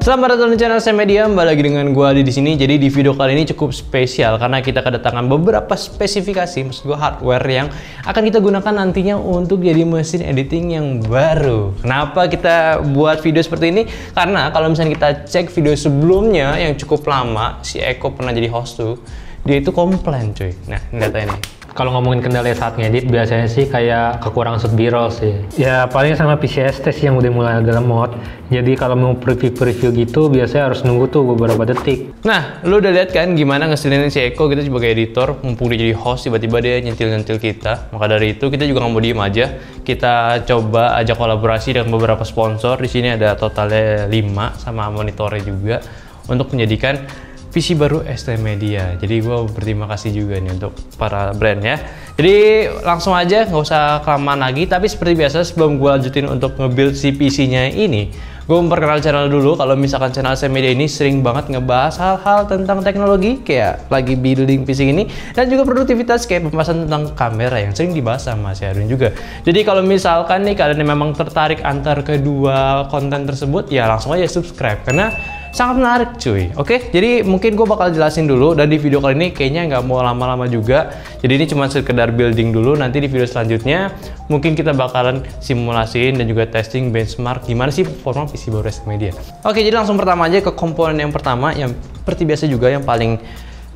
Selamat datang di channel Sam Media, kembali lagi dengan gua Adi di sini. Jadi di video kali ini cukup spesial karena kita kedatangan beberapa spesifikasi, maksud gua hardware yang akan kita gunakan nantinya untuk jadi mesin editing yang baru. Kenapa kita buat video seperti ini? Karena kalau misalnya kita cek video sebelumnya yang cukup lama, si Eko pernah jadi host tuh, dia itu komplain cuy. Nah, ini data ini. Kalau ngomongin kendala saat ngedit, biasanya sih kayak kekurangan shoot B-roll sih. Ya paling sama PCST sih yang udah mulai agak lemot. Jadi kalau mau preview gitu, biasanya harus nunggu tuh beberapa detik. Nah, lu udah lihat kan gimana ngeselinin si Eko gitu sebagai editor, mumpung dia jadi host, tiba-tiba dia nyentil-nyentil kita. Maka dari itu kita juga nggak mau diem aja. Kita coba ajak kolaborasi dengan beberapa sponsor. Di sini ada totalnya 5 sama monitornya juga untuk menjadikan PC baru ST Media. Jadi gue berterima kasih juga nih untuk para brand ya. Jadi langsung aja, nggak usah kelamaan lagi. Tapi seperti biasa sebelum gue lanjutin untuk nge-build si PC-nya ini, gue memperkenalkan channel dulu. Kalau misalkan channel ST Media ini sering banget ngebahas hal-hal tentang teknologi, kayak lagi building PC ini, dan juga produktivitas kayak pembahasan tentang kamera yang sering dibahas sama si Arun juga. Jadi kalau misalkan nih kalian memang tertarik antar kedua konten tersebut, ya langsung aja subscribe karena sangat menarik cuy. Oke, jadi mungkin gue bakal jelasin dulu, dan di video kali ini kayaknya nggak mau lama-lama juga. Jadi ini cuma sekedar building dulu, nanti di video selanjutnya mungkin kita bakalan simulasiin dan juga testing benchmark gimana sih performa PC baru ST Media. Oke, jadi langsung pertama aja ke komponen yang pertama, yang seperti biasa juga yang paling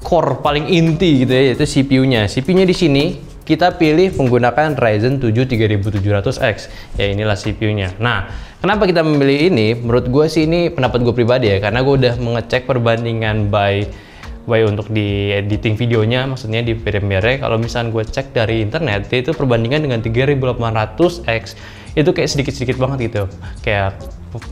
core, paling inti gitu ya, yaitu CPU-nya. CPU-nya di sini kita pilih menggunakan Ryzen 7 3700X. Ya inilah CPU-nya. Nah, kenapa kita memilih ini? Menurut gue sih ini pendapat gue pribadi ya, karena gue udah mengecek perbandingan by untuk di editing videonya, maksudnya di Premiere. Kalau misalnya gue cek dari internet, itu perbandingan dengan 3800X itu kayak sedikit-sedikit banget gitu, kayak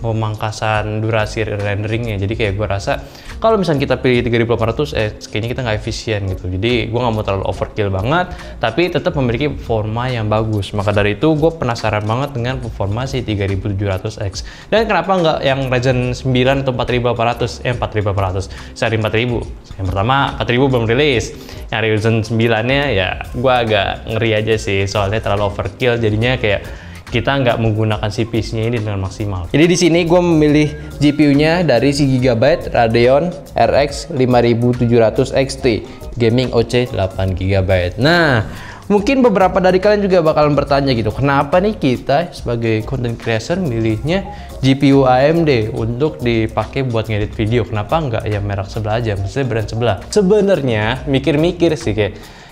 pemangkasan durasi renderingnya. Jadi kayak gue rasa kalau misalnya kita pilih 3800 kayaknya kita nggak efisien gitu. Jadi gue nggak mau terlalu overkill banget, tapi tetap memiliki performa yang bagus. Maka dari itu gue penasaran banget dengan performa si 3700X. Dan kenapa nggak yang Ryzen 9 atau 4800? 4800, seri 4000. Yang pertama 4000 belum rilis. Yang Ryzen 9-nya ya gue agak ngeri aja sih, soalnya terlalu overkill. Jadinya kayak kita nggak menggunakan CPU-nya ini dengan maksimal. Jadi di sini gue memilih GPU-nya dari si Gigabyte Radeon RX 5700 XT Gaming OC 8 GB. Nah, mungkin beberapa dari kalian juga bakalan bertanya gitu, kenapa nih kita sebagai content creator milihnya GPU AMD untuk dipakai buat ngedit video? Kenapa nggak ya merek sebelah aja, maksudnya brand sebelah? Sebenarnya mikir-mikir sih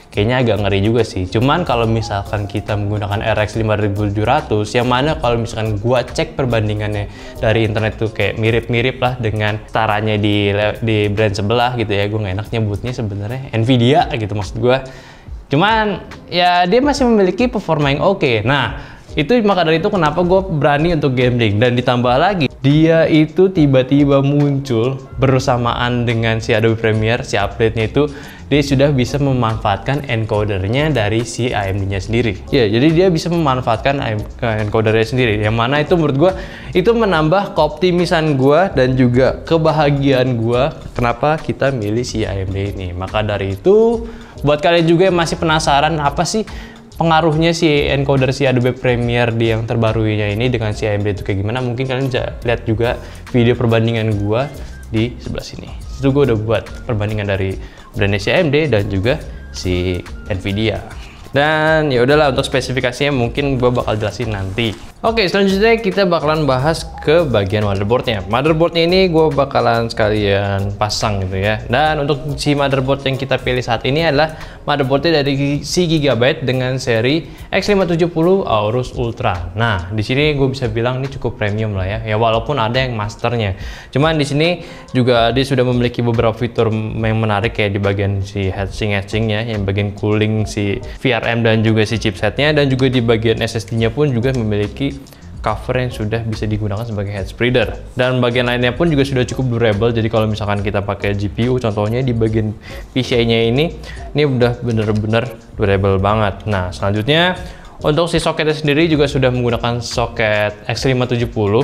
kayaknya agak ngeri juga sih. Cuman kalau misalkan kita menggunakan RX 5700, yang mana kalau misalkan gua cek perbandingannya dari internet tuh kayak mirip-mirip lah dengan setaranya di brand sebelah gitu ya. Gue nggak enak nyebutnya sebenarnya Nvidia gitu maksud gua. Cuman ya dia masih memiliki performa yang oke. Nah, itu maka dari itu kenapa gue berani untuk gambling. Dan ditambah lagi, dia itu tiba-tiba muncul bersamaan dengan si Adobe Premiere, si update-nya itu dia sudah bisa memanfaatkan encodernya dari si AMD-nya sendiri. Ya, jadi dia bisa memanfaatkan encodernya sendiri. Yang mana itu menurut gue itu menambah keoptimisan gue dan juga kebahagiaan gue kenapa kita milih si AMD ini. Maka dari itu, buat kalian juga yang masih penasaran apa sih pengaruhnya si encoder si Adobe Premiere di yang terbarunya ini dengan si AMD itu kayak gimana, mungkin kalian bisa lihat juga video perbandingan gua di sebelah sini. Itu gua udah buat perbandingan dari brandnya si AMD dan juga si Nvidia. Dan ya udahlah, untuk spesifikasinya mungkin gua bakal jelasin nanti. Oke, selanjutnya kita bakalan bahas ke bagian motherboardnya. Motherboardnya ini gue bakalan sekalian pasang gitu ya. Dan untuk si motherboard yang kita pilih saat ini adalah motherboardnya dari si Gigabyte dengan seri X570 Aorus Ultra. Nah, di sini gue bisa bilang ini cukup premium lah ya. Ya walaupun ada yang masternya. Cuman di sini juga dia sudah memiliki beberapa fitur yang menarik kayak di bagian si heatsink-heatsinknya, yang bagian cooling si VRM dan juga si chipsetnya, dan juga di bagian SSD-nya pun juga memiliki cover yang sudah bisa digunakan sebagai head spreader, dan bagian lainnya pun juga sudah cukup durable. Jadi kalau misalkan kita pakai GPU contohnya di bagian PCI-nya ini udah bener-bener durable banget. Nah, selanjutnya untuk si soketnya sendiri juga sudah menggunakan soket X570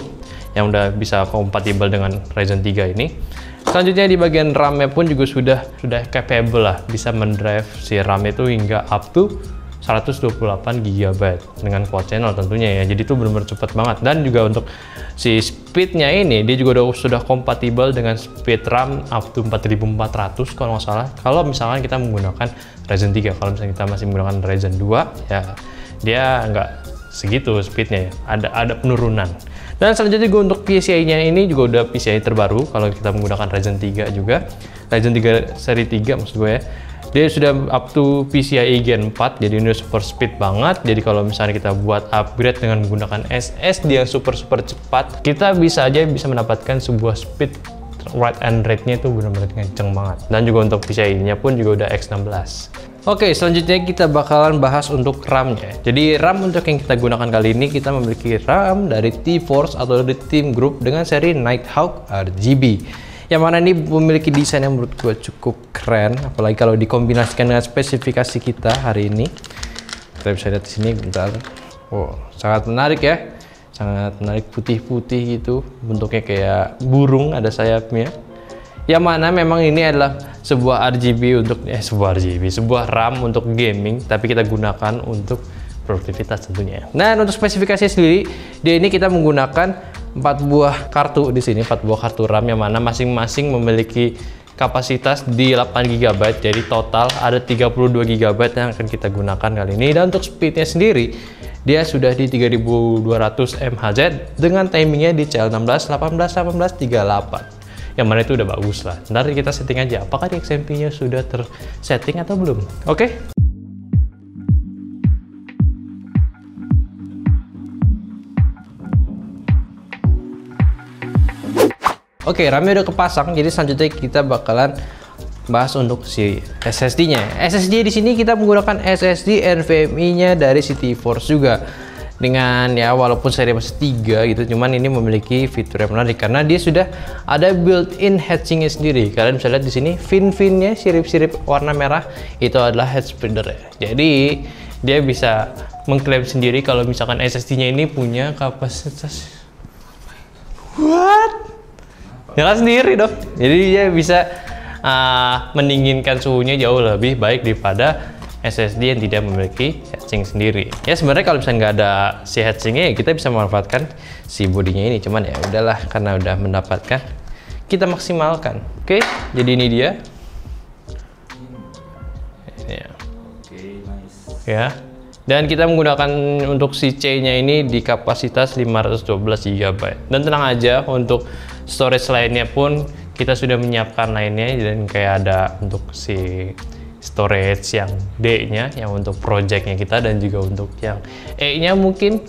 yang udah bisa kompatibel dengan Ryzen 3 ini. Selanjutnya di bagian RAM-nya pun juga sudah capable lah, bisa mendrive si RAM itu hingga up to 128 GB dengan quad channel tentunya ya. Jadi itu benar-benar cepat banget. Dan juga untuk si speednya ini dia juga sudah kompatibel dengan speed RAM up to 4400 kalau nggak salah. Kalau misalkan kita menggunakan Ryzen 3, kalau misalnya kita masih menggunakan Ryzen 2 ya dia nggak segitu speednya ya. Ada penurunan. Dan selanjutnya juga untuk PCIe-nya ini juga udah PCIe terbaru kalau kita menggunakan Ryzen 3 juga. Ryzen 3 seri 3 maksud gue ya. Dia sudah up to PCIe Gen 4, jadi ini super speed banget. Jadi kalau misalnya kita buat upgrade dengan menggunakan SSD yang super cepat, kita bisa mendapatkan sebuah speed write and read-nya itu benar-benar kenceng banget. Dan juga untuk PCIe-nya pun juga udah X16. Oke, selanjutnya kita bakalan bahas untuk RAM-nya. Jadi RAM untuk yang kita gunakan kali ini, kita memiliki RAM dari T-Force atau dari Team Group dengan seri Nighthawk RGB. Yang mana ini memiliki desain yang menurut gue cukup keren, apalagi kalau dikombinasikan dengan spesifikasi kita hari ini. Kita bisa lihat di sini, bentar. Wow, sangat menarik ya. Sangat menarik, putih-putih gitu. Bentuknya kayak burung, ada sayapnya. Yang mana memang ini adalah sebuah RAM untuk gaming, tapi kita gunakan untuk produktivitas tentunya. Nah, untuk spesifikasinya sendiri, dia ini kita menggunakan 4 buah kartu di sini, 4 buah kartu RAM yang mana masing-masing memiliki kapasitas di 8 GB. Jadi total ada 32 GB yang akan kita gunakan kali ini. Dan untuk speednya sendiri, dia sudah di 3200 mHz dengan timingnya di CL16 18 yang mana itu udah bagus lah. Ntar kita setting aja apakah di XMP-nya sudah tersetting atau belum. Oke. Oke, RAM-nya udah kepasang, jadi selanjutnya kita bakalan bahas untuk si SSD-nya. SSD di sini kita menggunakan SSD NVMe-nya dari T-Force juga. Dengan ya walaupun seri masih 3 gitu, cuman ini memiliki fitur yang menarik karena dia sudah ada built-in heatsinknya sendiri. Kalian bisa lihat di sini fin-finnya, sirip-sirip warna merah itu adalah head spreader ya. Jadi dia bisa mengklaim sendiri kalau misalkan SSD-nya ini punya kapasitas nyala sendiri dong. Jadi dia bisa mendinginkan suhunya jauh lebih baik daripada SSD yang tidak memiliki heatsink sendiri. Ya sebenarnya kalau misalnya nggak ada si heatsinknya ya kita bisa memanfaatkan si bodinya ini. Cuman ya udahlah karena udah mendapatkan kita maksimalkan. Oke, jadi ini dia. Ya. Ya. Dan kita menggunakan untuk si C-nya ini di kapasitas 512 GB. Dan tenang aja untuk storage lainnya pun kita sudah menyiapkan lainnya dan kayak ada untuk si storage yang D-nya yang untuk projectnya kita dan juga untuk yang E-nya mungkin.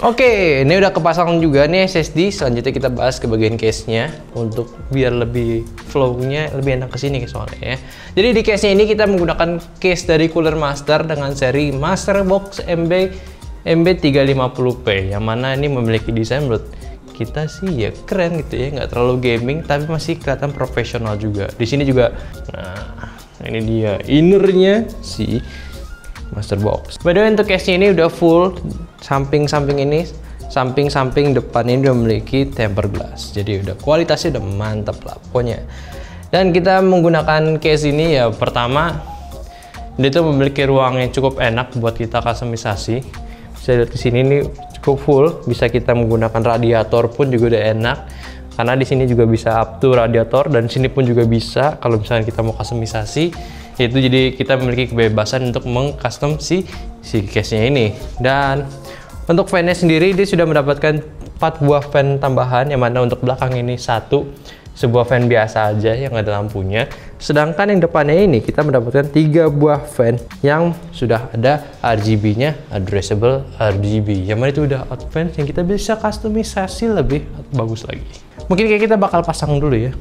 Oke, ini udah kepasang juga nih SSD. Selanjutnya kita bahas ke bagian case-nya untuk biar lebih flow-nya lebih enak ke sini soalnya ya. Jadi di case-nya ini kita menggunakan case dari Cooler Master dengan seri Masterbox MB350P yang mana ini memiliki desain menurut kita sih ya keren gitu ya, nggak terlalu gaming tapi masih kelihatan profesional juga. Di sini juga, nah ini dia innernya si Masterbox. By the way untuk case-nya ini udah full, samping depan ini udah memiliki tempered glass, jadi udah kualitasnya udah mantap lah pokoknya. Dan kita menggunakan case ini ya pertama dia tuh memiliki ruang yang cukup enak buat kita customisasi. Bisa lihat di sini ini cukup full, bisa kita menggunakan radiator pun juga udah enak karena di sini juga bisa up to radiator dan sini pun juga bisa kalau misalnya kita mau customisasi itu. Jadi kita memiliki kebebasan untuk mengcustom si case-nya ini. Dan untuk fan-nya sendiri dia sudah mendapatkan 4 buah fan tambahan yang mana untuk belakang ini sebuah fan biasa aja yang ada lampunya, sedangkan yang depannya ini kita mendapatkan 3 buah fan yang sudah ada RGB-nya, addressable RGB, yang mana itu udah out fan yang kita bisa customisasi lebih bagus lagi. Mungkin kayak kita bakal pasang dulu ya.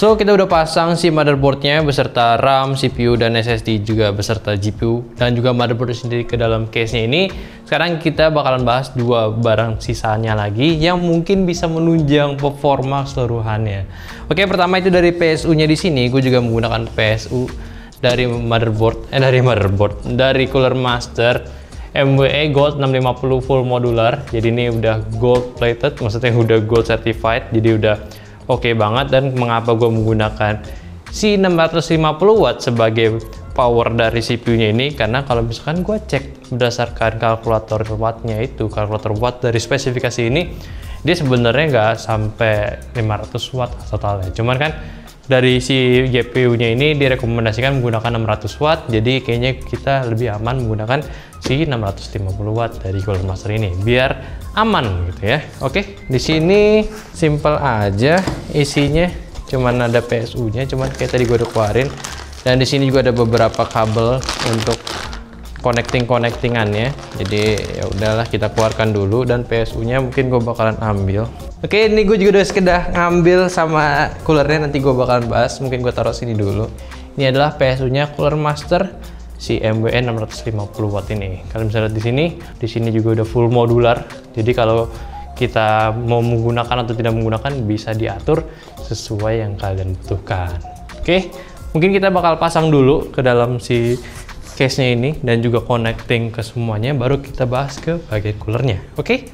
So, kita udah pasang si motherboardnya beserta RAM, CPU, dan SSD juga beserta GPU dan juga motherboard sendiri ke dalam case-nya ini. Sekarang kita bakalan bahas dua barang sisanya lagi yang mungkin bisa menunjang performa keseluruhannya. Oke, pertama itu dari PSU-nya di sini. Gue juga menggunakan PSU dari dari Cooler Master MWE Gold 650 full modular. Jadi ini udah gold plated, maksudnya udah gold certified. Jadi udah oke banget. Dan mengapa gue menggunakan si 650 watt sebagai power dari CPU-nya ini, karena kalau misalkan gue cek berdasarkan kalkulator wattnya itu, kalkulator watt dari spesifikasi ini, dia sebenarnya nggak sampai 500 watt totalnya. Cuman kan dari si GPU-nya ini direkomendasikan menggunakan 600 watt, jadi kayaknya kita lebih aman menggunakan si 650 watt dari Cooler Master ini, biar aman gitu ya. Oke, di sini simple aja isinya, cuman ada PSU-nya, cuman kayak tadi gue udah keluarin. Dan di sini juga ada beberapa kabel untuk connectingannya. Jadi ya udahlah, kita keluarkan dulu, dan PSU-nya mungkin gue bakalan ambil. Oke, ini gue juga udah sekedar ngambil sama coolernya, nanti gue bakalan bahas. Mungkin gue taruh sini dulu. Ini adalah PSU-nya Cooler Master si MWE 650 watt ini. Kalian bisa lihat di sini juga udah full modular. Jadi kalau kita mau menggunakan atau tidak menggunakan bisa diatur sesuai yang kalian butuhkan. Oke, mungkin kita bakal pasang dulu ke dalam si case-nya ini dan juga connecting ke semuanya, baru kita bahas ke bagian coolernya. Oke?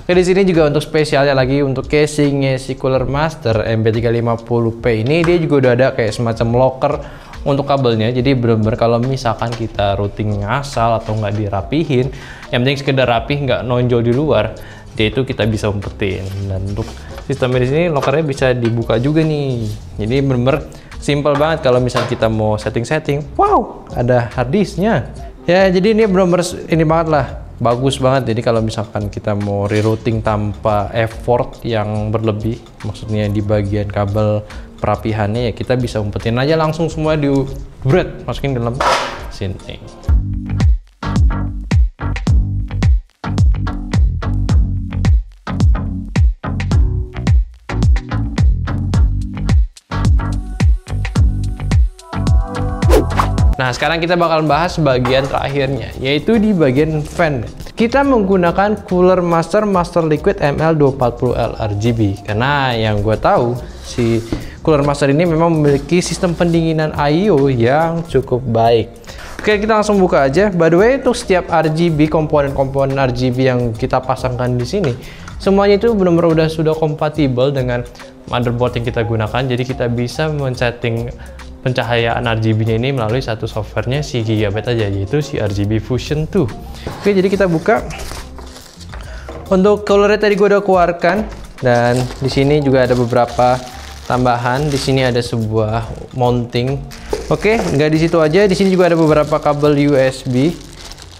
Oke, di sini juga untuk spesialnya lagi untuk casingnya si Cooler Master MB350P ini, dia juga udah ada kayak semacam locker untuk kabelnya. Jadi bener-bener kalau misalkan kita routing ngasal atau nggak dirapihin, yang penting sekedar rapih, nggak nonjol di luar, dia itu kita bisa umpetin. Dan untuk sistemnya di sini lockernya bisa dibuka juga nih. Jadi bener-bener simple banget kalau misalnya kita mau setting-setting. Wow, ada hard disknya. Ya, jadi ini bener-bener ini banget lah. Bagus banget. Jadi kalau misalkan kita mau rerouting tanpa effort yang berlebih, maksudnya di bagian kabel perapihannya, ya kita bisa umpetin aja langsung semua di masukin dalam sini. Nah, sekarang kita bakal bahas bagian terakhirnya, yaitu di bagian fan. Kita menggunakan Cooler Master Liquid ML240L RGB, karena yang gue tahu si Cooler Master ini memang memiliki sistem pendinginan I/O yang cukup baik. Oke, kita langsung buka aja. By the way, untuk setiap RGB, komponen-komponen RGB yang kita pasangkan di sini, semuanya itu benar-benar sudah kompatibel dengan motherboard yang kita gunakan. Jadi kita bisa men-setting pencahayaan RGB-nya ini melalui satu softwarenya si Gigabyte aja, yaitu si RGB Fusion 2. Oke, jadi kita buka. Untuk coolernya tadi gue udah keluarkan, dan di sini juga ada beberapa tambahan. Di sini ada sebuah mounting. Oke, nggak di situ aja. Di sini juga ada beberapa kabel USB.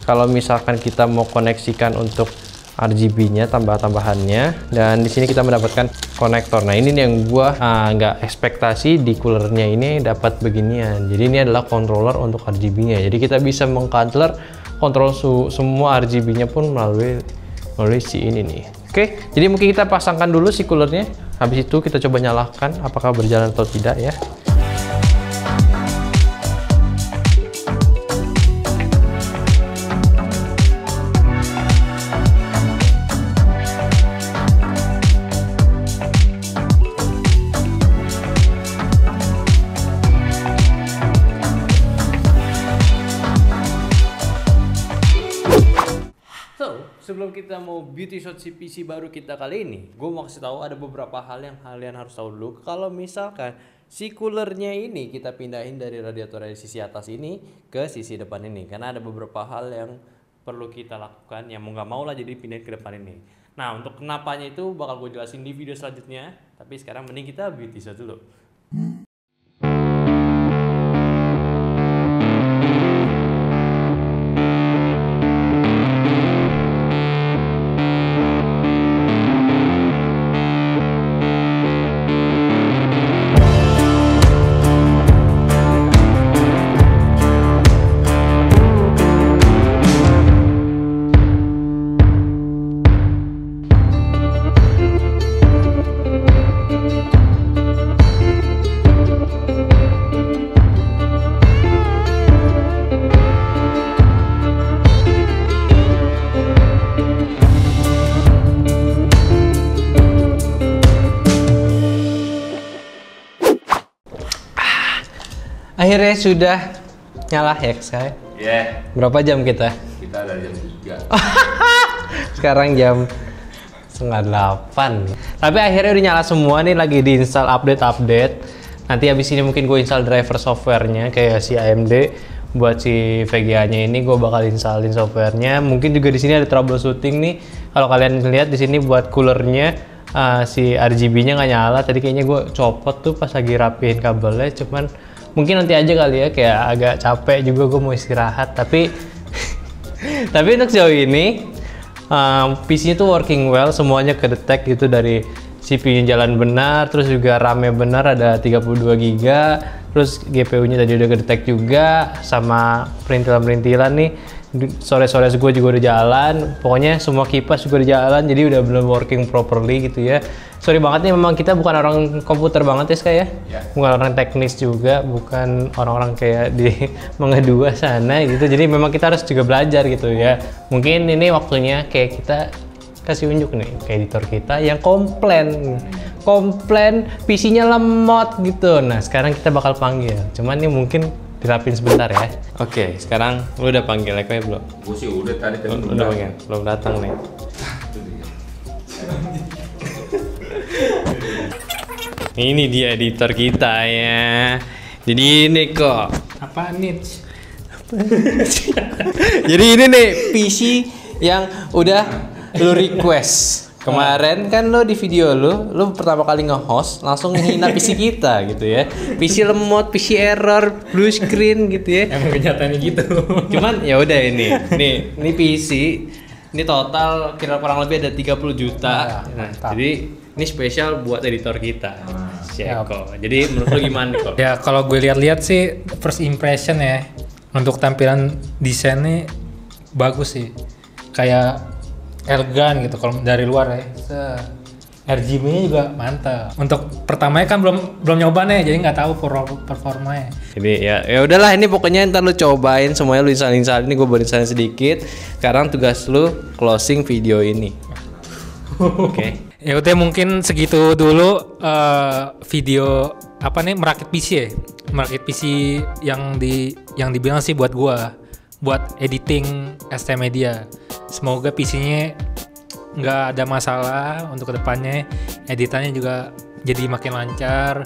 Kalau misalkan kita mau koneksikan untuk RGB-nya, tambahannya. Dan di sini kita mendapatkan konektor. Nah, ini nih yang gua nggak ekspektasi di coolernya ini dapat beginian. Jadi ini adalah controller untuk RGB-nya. Jadi kita bisa mengcontrol semua RGB-nya pun melalui si ini nih. Oke, jadi mungkin kita pasangkan dulu si coolernya. Habis itu kita coba nyalakan apakah berjalan atau tidak ya. Sebelum kita mau beauty shot si PC baru kita kali ini, gue mau kasih tahu ada beberapa hal yang kalian harus tahu dulu. Kalau misalkan si coolernya ini kita pindahin dari radiator dari sisi atas ini ke sisi depan ini, karena ada beberapa hal yang perlu kita lakukan yang mau nggak mau lah, jadi pindahin ke depan ini. Nah, untuk kenapanya itu bakal gue jelasin di video selanjutnya, tapi sekarang mending kita beauty shot dulu. Akhirnya sudah nyala ya saya. Yeah. Berapa jam kita? Kita dari jam 3. Sekarang jam 7:30. Tapi akhirnya udah nyala semua nih, lagi diinstal update. Nanti habis ini mungkin gue install driver softwarenya kayak si AMD. Buat si VGA-nya ini gue bakal installin softwarenya. Mungkin juga di sini ada troubleshooting nih. Kalau kalian lihat di sini buat coolernya si RGB-nya nggak nyala. Tadi kayaknya gue copot tuh pas lagi rapiin kabelnya. Cuman mungkin nanti aja kali ya, kayak agak capek juga, gue mau istirahat. Tapi untuk sejauh ini PC-nya tuh working well, semuanya kedetek gitu, dari CPU-nya jalan benar, terus juga RAM-nya benar ada 32 GB, terus GPU-nya tadi udah kedetek juga, sama perintilan-perintilan nih. Sore-sore gue juga udah jalan, pokoknya semua kipas juga udah jalan, jadi udah belum working properly gitu ya. Sorry banget nih, memang kita bukan orang komputer banget ya, kayak bukan orang teknis juga, bukan orang-orang kayak di Mangga 2 sana gitu. Jadi memang kita harus juga belajar gitu ya. Mungkin ini waktunya kayak kita kasih unjuk nih ke editor kita yang komplain PC-nya lemot gitu. Nah sekarang kita bakal panggil, cuman ini mungkin dirapin sebentar ya. Oke, sekarang lu udah panggil Eko ya belum? Gue sih udah tadi Udah panggil, belum datang nih. Ini dia editor kita ya. Jadi ini kok. Apa nih? Jadi ini nih PC yang udah lu request. Kemarin kan lo di video lu pertama kali nge-host langsung menghina PC kita gitu ya. PC lemot, PC error, blue screen gitu ya. Emang kenyataannya gitu. Cuman ya udah ini PC ini total kira kurang lebih ada 30 juta. Nah, jadi ini spesial buat editor kita. Si Eko. Jadi menurut lo gimana nih kok? Ya kalau gue lihat-lihat sih first impression ya, untuk tampilan desainnya bagus sih. Kayak elegan gitu kalau dari luar ya. RGB-nya juga mantap. Untuk pertamanya kan belum nyoba nih, jadi nggak tahu performanya. Jadi ya udahlah, ini pokoknya ntar lu cobain semuanya, lu install ini, gue baru install sedikit. Sekarang tugas lu closing video ini. Oke. Ya udah, mungkin segitu dulu video apa nih, merakit PC ya. Merakit PC yang dibilang sih buat gua, buat editing ST Media. Semoga PC-nya nggak ada masalah untuk kedepannya, editannya juga jadi makin lancar.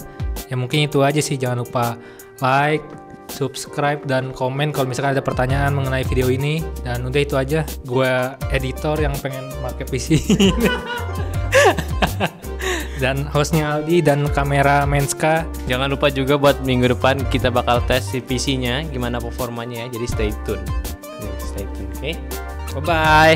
Ya mungkin itu aja sih, jangan lupa like, subscribe, dan komen kalau misalkan ada pertanyaan mengenai video ini. Dan udah itu aja, gue editor yang pengen pakai PC dan hostnya Aldi dan kamera Menska. Jangan lupa juga buat minggu depan kita bakal tes si PC-nya gimana performanya ya, jadi stay tune. Oke, bye bye.